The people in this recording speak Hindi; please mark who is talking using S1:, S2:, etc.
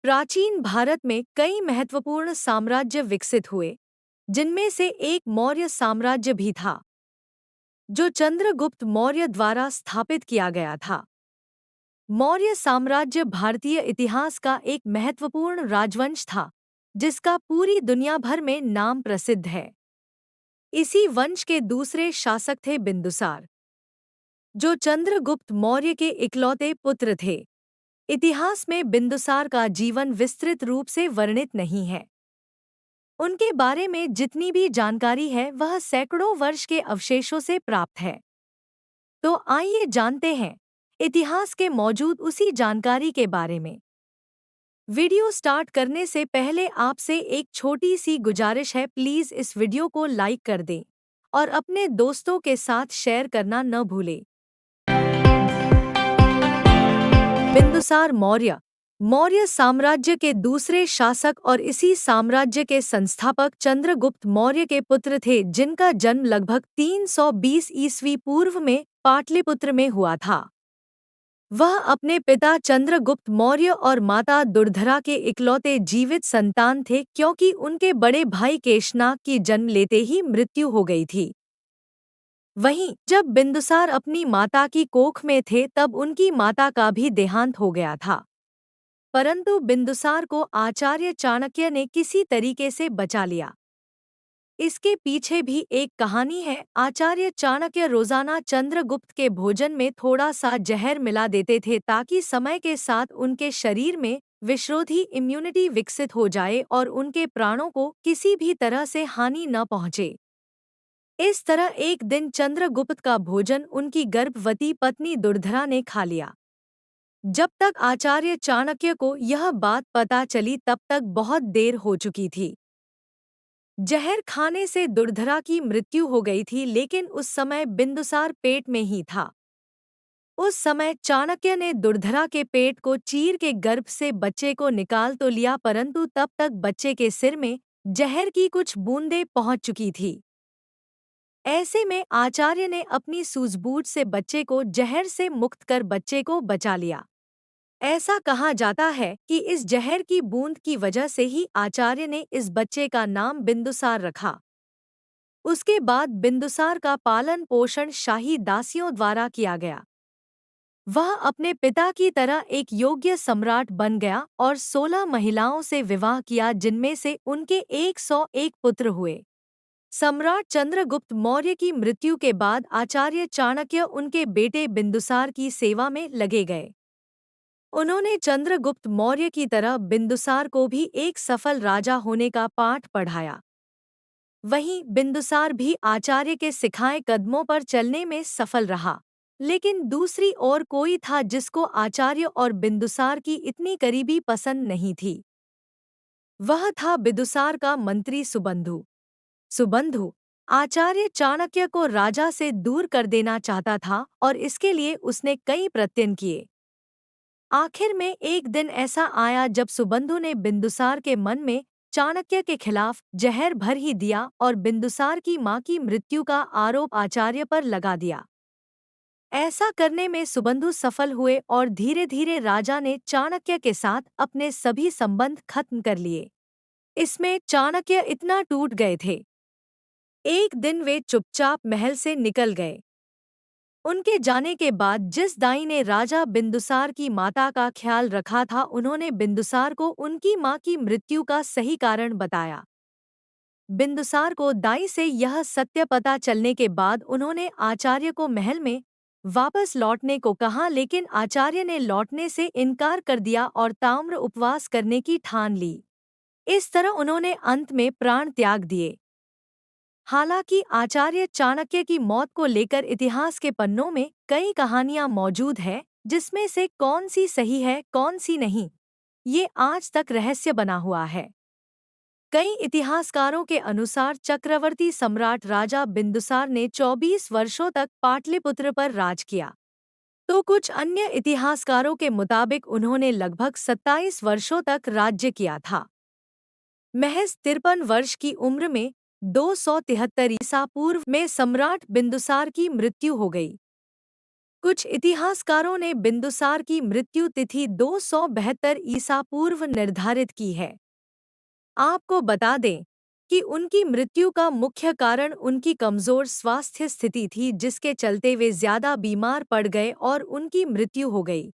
S1: प्राचीन भारत में कई महत्वपूर्ण साम्राज्य विकसित हुए, जिनमें से एक मौर्य साम्राज्य भी था, जो चंद्रगुप्त मौर्य द्वारा स्थापित किया गया था। मौर्य साम्राज्य भारतीय इतिहास का एक महत्वपूर्ण राजवंश था, जिसका पूरी दुनिया भर में नाम प्रसिद्ध है। इसी वंश के दूसरे शासक थे बिंदुसार, जो चंद्रगुप्त मौर्य के इकलौते पुत्र थे। इतिहास में बिंदुसार का जीवन विस्तृत रूप से वर्णित नहीं है। उनके बारे में जितनी भी जानकारी है वह सैकड़ों वर्ष के अवशेषों से प्राप्त है। तो आइए जानते हैं इतिहास के मौजूद उसी जानकारी के बारे में। वीडियो स्टार्ट करने से पहले आपसे एक छोटी सी गुजारिश है, प्लीज़ इस वीडियो को लाइक कर दें और अपने दोस्तों के साथ शेयर करना न भूलें। बिंदुसार मौर्य मौर्य साम्राज्य के दूसरे शासक और इसी साम्राज्य के संस्थापक चंद्रगुप्त मौर्य के पुत्र थे, जिनका जन्म लगभग 320 ईस्वी पूर्व में पाटलिपुत्र में हुआ था। वह अपने पिता चंद्रगुप्त मौर्य और माता दुर्धरा के इकलौते जीवित संतान थे, क्योंकि उनके बड़े भाई केशनाग की जन्म लेते ही मृत्यु हो गई थी। वहीं जब बिंदुसार अपनी माता की कोख में थे तब उनकी माता का भी देहांत हो गया था। परंतु बिंदुसार को आचार्य चाणक्य ने किसी तरीके से बचा लिया। इसके पीछे भी एक कहानी है। आचार्य चाणक्य रोजाना चंद्रगुप्त के भोजन में थोड़ा सा जहर मिला देते थे, ताकि समय के साथ उनके शरीर में विषरोधी इम्यूनिटी विकसित हो जाए और उनके प्राणों को किसी भी तरह से हानि न पहुंचे। इस तरह एक दिन चंद्रगुप्त का भोजन उनकी गर्भवती पत्नी दुर्धरा ने खा लिया। जब तक आचार्य चाणक्य को यह बात पता चली तब तक बहुत देर हो चुकी थी। जहर खाने से दुर्धरा की मृत्यु हो गई थी, लेकिन उस समय बिंदुसार पेट में ही था। उस समय चाणक्य ने दुर्धरा के पेट को चीर के गर्भ से बच्चे को निकाल तो लिया, परंतु तब तक बच्चे के सिर में जहर की कुछ बूंदें पहुंच चुकी थी। ऐसे में आचार्य ने अपनी सूझबूझ से बच्चे को जहर से मुक्त कर बच्चे को बचा लिया। ऐसा कहा जाता है कि इस जहर की बूंद की वजह से ही आचार्य ने इस बच्चे का नाम बिंदुसार रखा। उसके बाद बिंदुसार का पालन पोषण शाही दासियों द्वारा किया गया। वह अपने पिता की तरह एक योग्य सम्राट बन गया और 16 महिलाओं से विवाह किया, जिनमें से उनके 101 पुत्र हुए। सम्राट चंद्रगुप्त मौर्य की मृत्यु के बाद आचार्य चाणक्य उनके बेटे बिंदुसार की सेवा में लगे गए। उन्होंने चंद्रगुप्त मौर्य की तरह बिंदुसार को भी एक सफल राजा होने का पाठ पढ़ाया। वहीं बिंदुसार भी आचार्य के सिखाए कदमों पर चलने में सफल रहा। लेकिन दूसरी ओर कोई था जिसको आचार्य और बिंदुसार की इतनी करीबी पसंद नहीं थी। वह था बिंदुसार का मंत्री सुबंधु। सुबंधु आचार्य चाणक्य को राजा से दूर कर देना चाहता था और इसके लिए उसने कई प्रयत्न किए। आखिर में एक दिन ऐसा आया जब सुबंधु ने बिंदुसार के मन में चाणक्य के खिलाफ जहर भर ही दिया और बिंदुसार की मां की मृत्यु का आरोप आचार्य पर लगा दिया। ऐसा करने में सुबंधु सफल हुए और धीरे धीरे राजा ने चाणक्य के साथ अपने सभी संबंध खत्म कर लिए। इसमें चाणक्य इतना टूट गए थे। एक दिन वे चुपचाप महल से निकल गए। उनके जाने के बाद जिस दाई ने राजा बिंदुसार की माता का ख्याल रखा था, उन्होंने बिंदुसार को उनकी मां की मृत्यु का सही कारण बताया। बिंदुसार को दाई से यह सत्य पता चलने के बाद उन्होंने आचार्य को महल में वापस लौटने को कहा, लेकिन आचार्य ने लौटने से इनकार कर दिया और ताम्र उपवास करने की ठान ली। इस तरह उन्होंने अंत में प्राण त्याग दिए। हालांकि आचार्य चाणक्य की मौत को लेकर इतिहास के पन्नों में कई कहानियां मौजूद हैं, जिसमें से कौन सी सही है कौन सी नहीं, ये आज तक रहस्य बना हुआ है। कई इतिहासकारों के अनुसार चक्रवर्ती सम्राट राजा बिंदुसार ने 24 वर्षों तक पाटलिपुत्र पर राज किया, तो कुछ अन्य इतिहासकारों के मुताबिक उन्होंने लगभग 27 वर्षों तक राज्य किया था। महज 53 वर्ष की उम्र में 273 ईसा पूर्व में सम्राट बिंदुसार की मृत्यु हो गई। कुछ इतिहासकारों ने बिंदुसार की मृत्यु तिथि 272 ईसा पूर्व निर्धारित की है। आपको बता दें कि उनकी मृत्यु का मुख्य कारण उनकी कमजोर स्वास्थ्य स्थिति थी, जिसके चलते वे ज्यादा बीमार पड़ गए और उनकी मृत्यु हो गई।